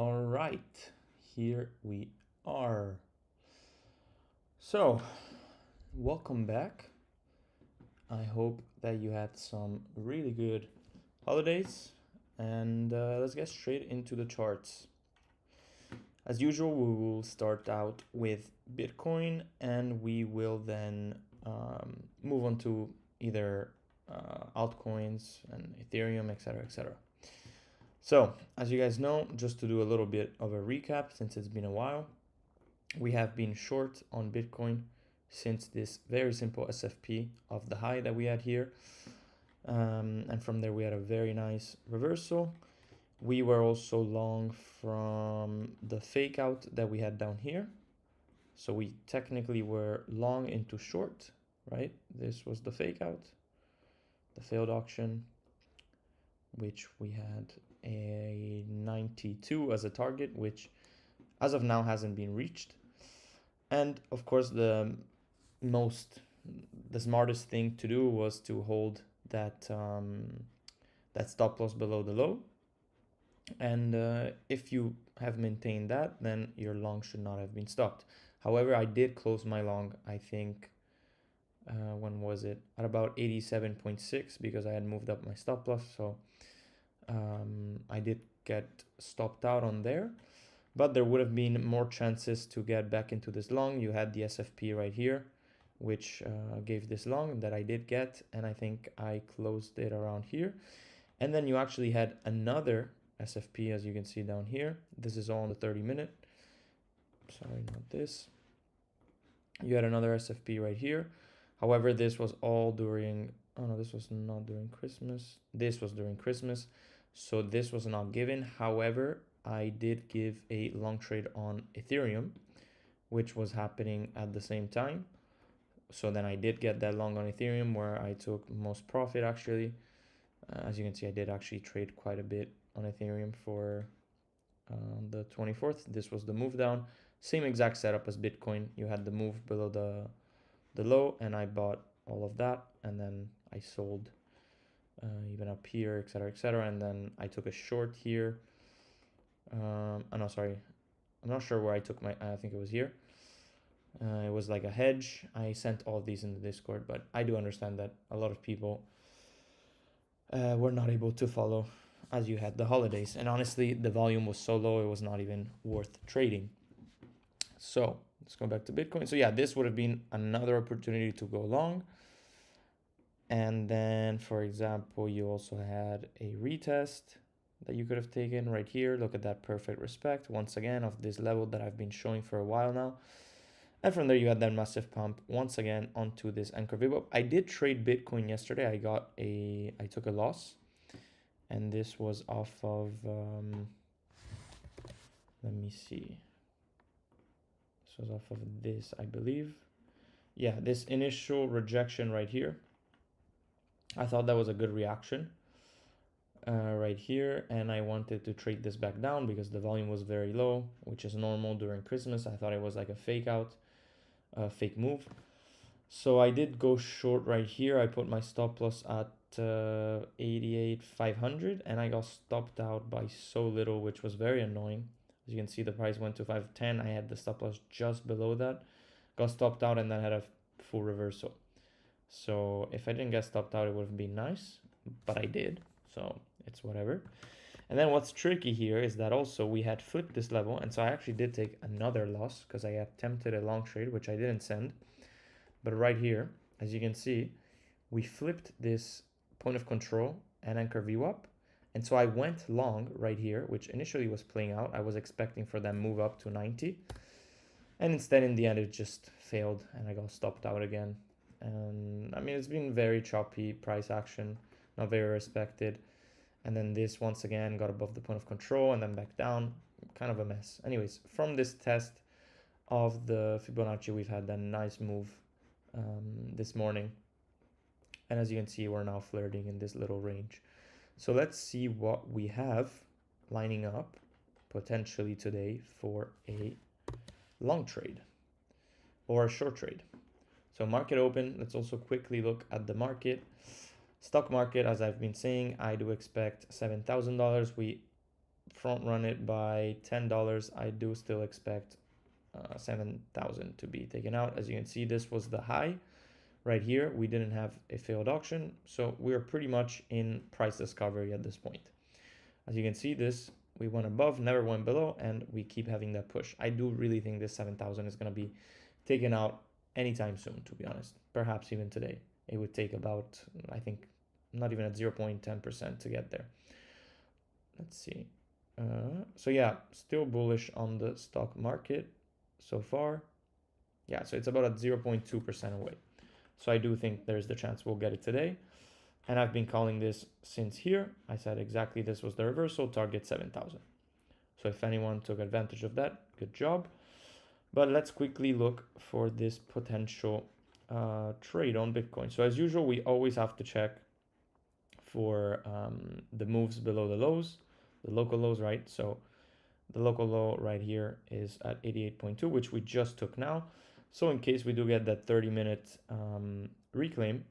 All right, here we are. So, welcome back. I hope that you had some really good holidays, and let's get straight into the charts. As usual, we will start out with Bitcoin, and we will then move on to either altcoins and Ethereum, etc., etc. So, as you guys know, just to do a little bit of a recap, since it's been a while, we have been short on Bitcoin since this very simple SFP of the high that we had here. And from there, we had a very nice reversal. We were also long from the fake out that we had down here. So we technically were long into short, right? This was the fake out, the failed auction, which we had a 92 as a target, which as of now hasn't been reached. And of course, the smartest thing to do was to hold that that stop loss below the low. And if you have maintained that, then your long should not have been stopped. However, I did close my long, I think, when was it? At about 87.6 because I had moved up my stop loss. So I did get stopped out on there. But there would have been more chances to get back into this long. You had the SFP right here, which gave this long that I did get. And I think I closed it around here. And then you actually had another SFP, as you can see down here. This is all on the 30-minute. Sorry, not this. You had another SFP right here. However, this was all during, oh no, this was not during Christmas. This was during Christmas. So this was not given. However, I did give a long trade on Ethereum, which was happening at the same time. So then I did get that long on Ethereum where I took most profit actually. As you can see, I did actually trade quite a bit on Ethereum for the 24th. This was the move down. Same exact setup as Bitcoin. You had the move below the low, and I bought all of that, and then I sold even up here, etc., and then I took a short here. Oh no, sorry, I'm not sure where I took my, I think it was here. It was like a hedge. I sent all of these in the Discord, but I do understand that a lot of people were not able to follow as you had the holidays. And honestly, the volume was so low, it was not even worth trading. So let's go back to Bitcoin. So yeah, this would have been another opportunity to go long. And then, for example, you also had a retest that you could have taken right here. Look at that perfect respect, once again, of this level that I've been showing for a while now. And from there, you had that massive pump once again onto this anchor VWAP. I did trade Bitcoin yesterday. I took a loss. And this was off of, let me see. This was off of this, I believe. Yeah, this initial rejection right here. I thought that was a good reaction right here. And I wanted to trade this back down because the volume was very low, which is normal during Christmas. I thought it was like a fake out, fake move. So I did go short right here. I put my stop loss at 88,500 and I got stopped out by so little, which was very annoying. As you can see, the price went to 510. I had the stop loss just below that, got stopped out, and then had a full reversal. So if I didn't get stopped out, it would have been nice, but I did, so it's whatever. And then what's tricky here is that also we had flipped this level, and so I actually did take another loss because I attempted a long trade, which I didn't send. But right here, as you can see, we flipped this point of control and anchor VWAP. And so I went long right here, which initially was playing out. I was expecting for them move up to 90. And instead, in the end, it just failed and I got stopped out again. And I mean, it's been very choppy price action, not very respected. And then this once again got above the point of control and then back down, kind of a mess. Anyways, from this test of the Fibonacci, we've had a nice move this morning. And as you can see, we're now flirting in this little range. So let's see what we have lining up potentially today for a long trade or a short trade. So market open, let's also quickly look at the market. Stock market, as I've been saying, I do expect $7,000. We front run it by $10, I do still expect 7,000 to be taken out. As you can see, this was the high right here. We didn't have a failed auction, so we're pretty much in price discovery at this point. As you can see, this we went above, never went below, and we keep having that push. I do really think this 7,000 is going to be taken out anytime soon, to be honest. Perhaps even today. It would take about, I think, not even at 0.10% to get there. Let's see. So yeah, still bullish on the stock market so far. Yeah, so it's about at 0.2% away. So I do think there's the chance we'll get it today. And I've been calling this since here. I said exactly this was the reversal, target 7,000. So if anyone took advantage of that, good job. But let's quickly look for this potential trade on Bitcoin. So as usual, we always have to check for the moves below the lows, the local lows, right? So the local low right here is at 88.2, which we just took now. So in case we do get that 30-minute reclaim,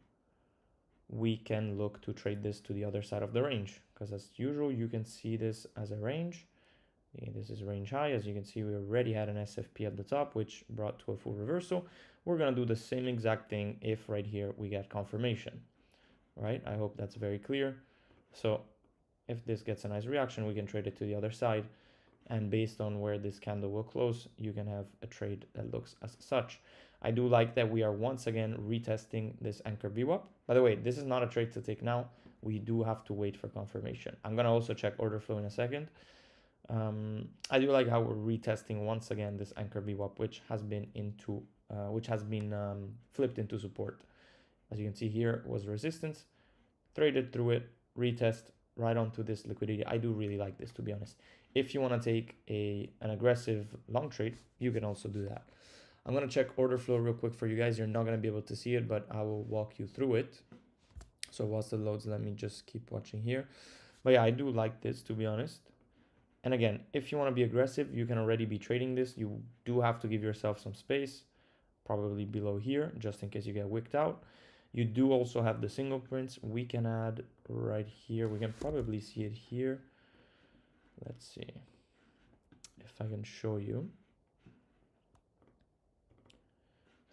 we can look to trade this to the other side of the range, because as usual, you can see this as a range. This is range high. As you can see, we already had an SFP at the top, which brought to a full reversal. We're going to do the same exact thing if right here we get confirmation, right? I hope that's very clear. So if this gets a nice reaction, we can trade it to the other side. And based on where this candle will close, you can have a trade that looks as such. I do like that we are once again retesting this anchor VWAP. By the way, this is not a trade to take now. We do have to wait for confirmation. I'm going to also check order flow in a second. I do like how we're retesting once again this anchor VWAP, which has been flipped into support. As you can see here was resistance, traded through it, retest right onto this liquidity. I do really like this, to be honest. If you want to take an aggressive long trade, you can also do that. I'm going to check order flow real quick for you guys. You're not going to be able to see it, but I will walk you through it. So whilst it loads, let me just keep watching here. But yeah, I do like this, to be honest. And again, if you want to be aggressive, you can already be trading this. You do have to give yourself some space, probably below here, just in case you get wicked out. You do also have the single prints. We can add right here. We can probably see it here. Let's see if I can show you.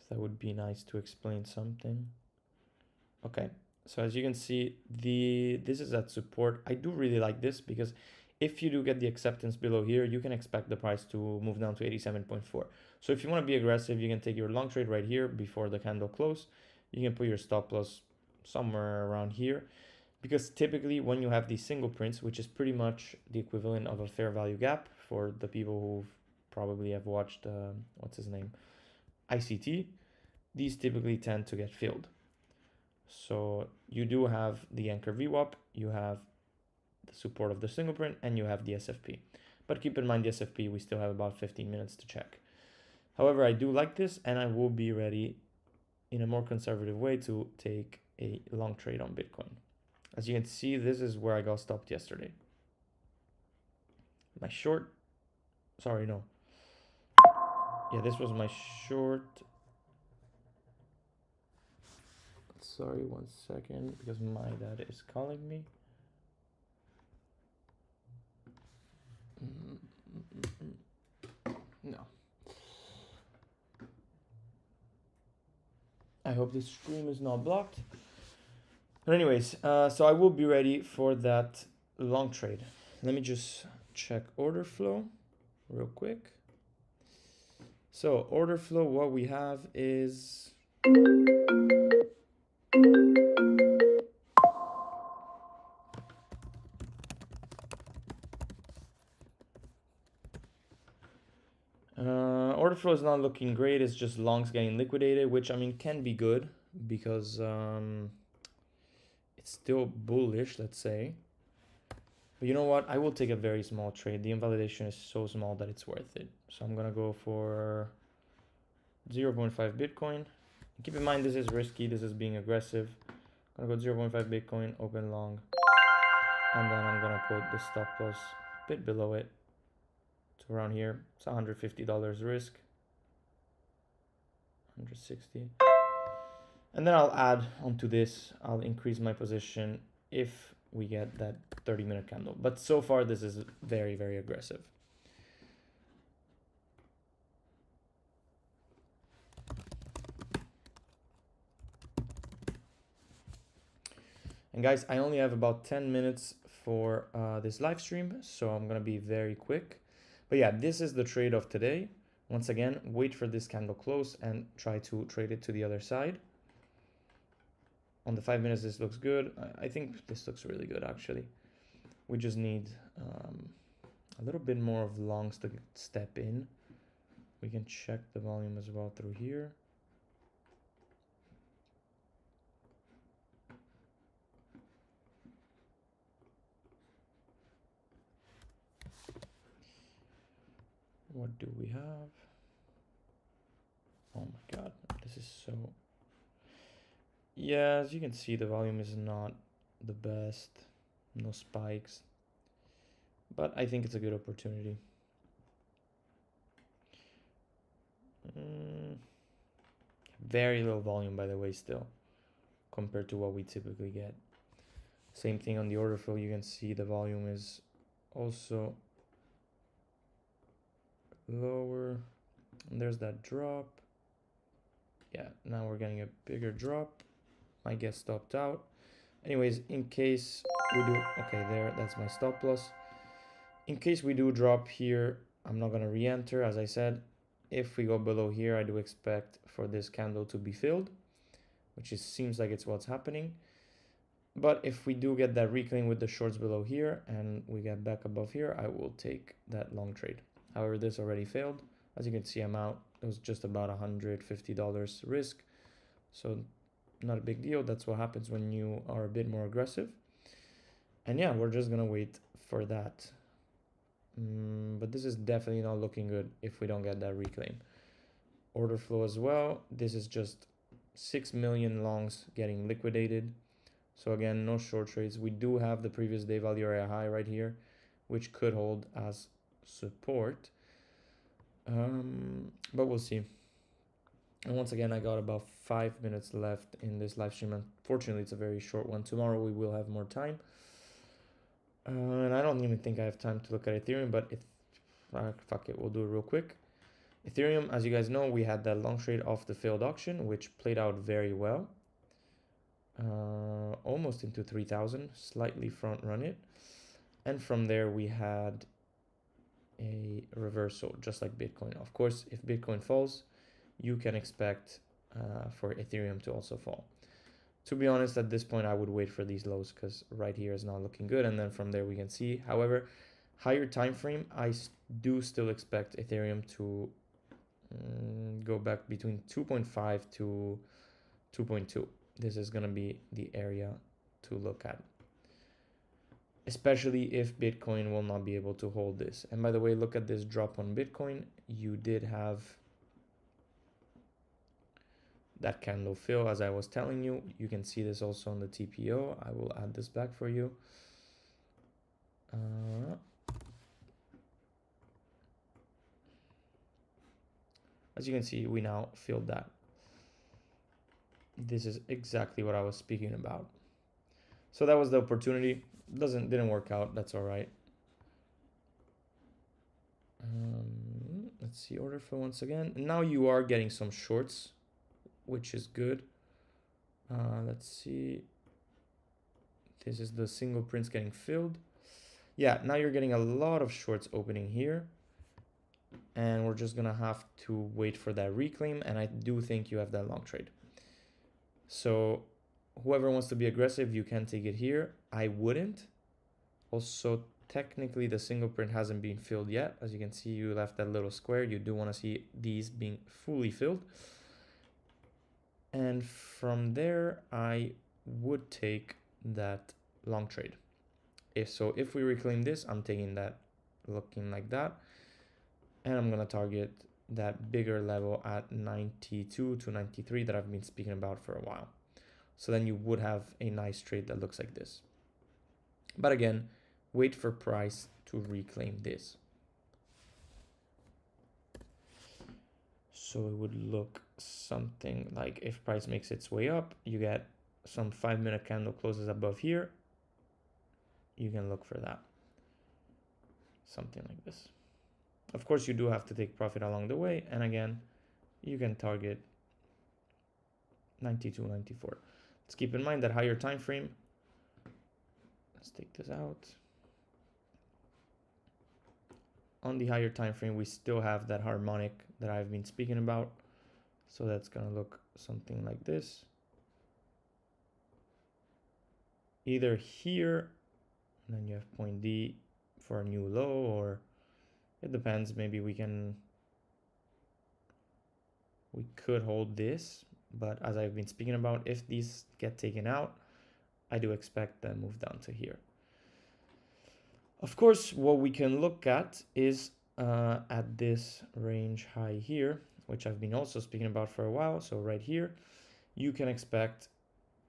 That would be nice to explain something. Okay, so as you can see, this is at support. I do really like this because if you do get the acceptance below here, you can expect the price to move down to 87.4. So if you want to be aggressive, you can take your long trade right here before the candle close. You can put your stop loss somewhere around here, because typically when you have these single prints, which is pretty much the equivalent of a fair value gap for the people who probably have watched, what's his name? ICT, these typically tend to get filled. So you do have the anchor VWAP, you have the support of the single print, and you have the SFP. But keep in mind the SFP, we still have about 15 minutes to check. However, I do like this, and I will be ready in a more conservative way to take a long trade on Bitcoin. As you can see, this is where I got stopped yesterday. My short, sorry, no. Yeah, this was my short. Sorry, 1 second, because my dad is calling me. No. I hope this stream is not blocked. But anyways, so I will be ready for that long trade. Let me just check order flow real quick. So order flow, what we have is order flow is not looking great. It's just longs getting liquidated, which I mean can be good because it's still bullish, let's say. But you know what? I will take a very small trade. The invalidation is so small that it's worth it. So I'm gonna go for 0.5 Bitcoin. Keep in mind this is risky. This is being aggressive. I'm gonna go 0.5 Bitcoin, open long, and then I'm gonna put the stop loss a bit below it. To around here. It's $150 risk. 160. And then I'll add onto this. I'll increase my position if we get that 30-minute candle. But so far, this is very, very aggressive. And guys, I only have about 10 minutes for this live stream, so I'm gonna be very quick. But yeah, this is the trade of today. Once again, wait for this candle close and try to trade it to the other side. On the 5 minutes, this looks good. I think this looks really good, actually. We just need a little bit more of longs to step in. We can check the volume as well through here. What do we have? Oh my God, this is so... Yeah, as you can see, the volume is not the best. No spikes. But I think it's a good opportunity. Very low volume, by the way, still, compared to what we typically get. Same thing on the order flow. You can see the volume is also lower. And there's that drop. Yeah, now we're getting a bigger drop. Might get stopped out. Anyways, in case we do... Okay, there, that's my stop loss. In case we do drop here, I'm not going to re-enter, as I said. If we go below here, I do expect for this candle to be filled, which seems like it's what's happening. But if we do get that reclaim with the shorts below here and we get back above here, I will take that long trade. However, this already failed. As you can see, I'm out. It was just about $150 risk. So not a big deal. That's what happens when you are a bit more aggressive. And yeah, we're just going to wait for that. But this is definitely not looking good if we don't get that reclaim. Order flow as well. This is just 6 million longs getting liquidated. So again, no short trades. We do have the previous day value area high right here, which could hold as support. But we'll see. And once again, I got about 5 minutes left in this live stream. Unfortunately, it's a very short one. Tomorrow we will have more time. And I don't even think I have time to look at Ethereum, but fuck it, we'll do it real quick. Ethereum, as you guys know, we had that long trade off the failed auction, which played out very well. Almost into 3,000, slightly front run it. And from there we had a reversal, just like Bitcoin. Of course, if Bitcoin falls, you can expect for Ethereum to also fall. To be honest, at this point, I would wait for these lows because right here is not looking good. And then from there, we can see. However, higher time frame, I do still expect Ethereum to go back between 2.5 to 2.2. This is going to be the area to look at, especially if Bitcoin will not be able to hold this. And by the way, look at this drop on Bitcoin. You did have that candle fill, as I was telling you. You can see this also on the TPO. I will add this back for you. As you can see, we now filled that. This is exactly what I was speaking about. So that was the opportunity. Didn't work out. That's all right. Let's see, order flow once again. Now you are getting some shorts, which is good. Let's see. This is the single prints getting filled. Yeah, now you're getting a lot of shorts opening here. And we're just going to have to wait for that reclaim. And I do think you have that long trade. So whoever wants to be aggressive, you can take it here. I wouldn't. Also, technically, the single print hasn't been filled yet. As you can see, you left that little square. You do want to see these being fully filled. And from there, I would take that long trade. If we reclaim this, I'm taking that looking like that. And I'm going to target that bigger level at 92 to 93 that I've been speaking about for a while. So then you would have a nice trade that looks like this. But again, wait for price to reclaim this. So it would look something like if price makes its way up, you get some 5 minute candle closes above here. you can look for that. Something like this. Of course, you do have to take profit along the way. And again, you can target 92, 94. Let's keep in mind that higher time frame. Let's take this out. On the higher time frame, we still have that harmonic that I've been speaking about. So that's going to look something like this. Either here, and then you have point D for a new low, or it depends. Maybe we could hold this, but as I've been speaking about, if these get taken out, I do expect them move down to here. Of course, what we can look at is at this range high here, which I've been also speaking about for a while. So right here, you can expect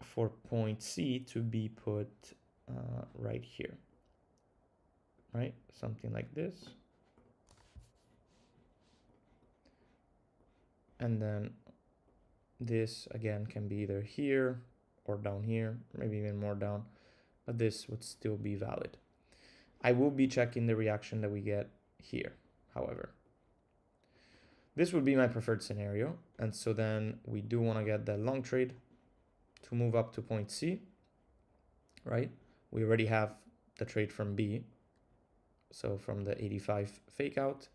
for point C to be put right here, right? Something like this. And then this again can be either here or down here, maybe even more down, but this would still be valid. I will be checking the reaction that we get here, however. This would be my preferred scenario. And so then we do want to get that long trade to move up to point C, right? We already have the trade from B. So from the 85 fake out,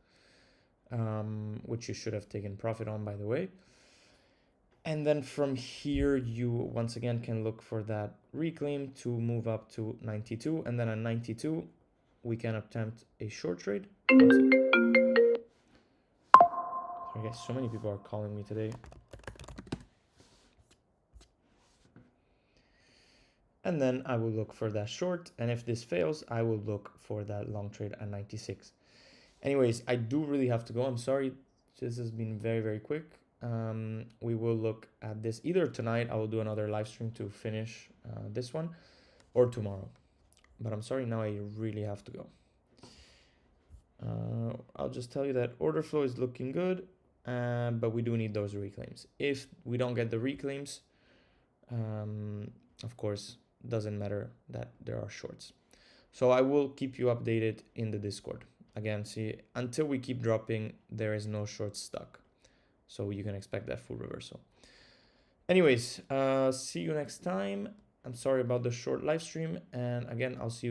which you should have taken profit on, by the way. And then from here, you once again can look for that reclaim to move up to 92. And then at 92, we can attempt a short trade. Sorry guys, so many people are calling me today. And then I will look for that short. And if this fails, I will look for that long trade at 96. Anyways, I do really have to go. I'm sorry. This has been very, very quick. We will look at this either tonight. I will do another live stream to finish this one, or tomorrow. But I'm sorry, now I really have to go. I'll just tell you that order flow is looking good, but we do need those reclaims. If we don't get the reclaims, of course, doesn't matter that there are shorts. So I will keep you updated in the Discord. Again, see, until we keep dropping, there is no short stuck. So you can expect that full reversal. Anyways, see you next time. I'm sorry about the short live stream. And again, I'll see you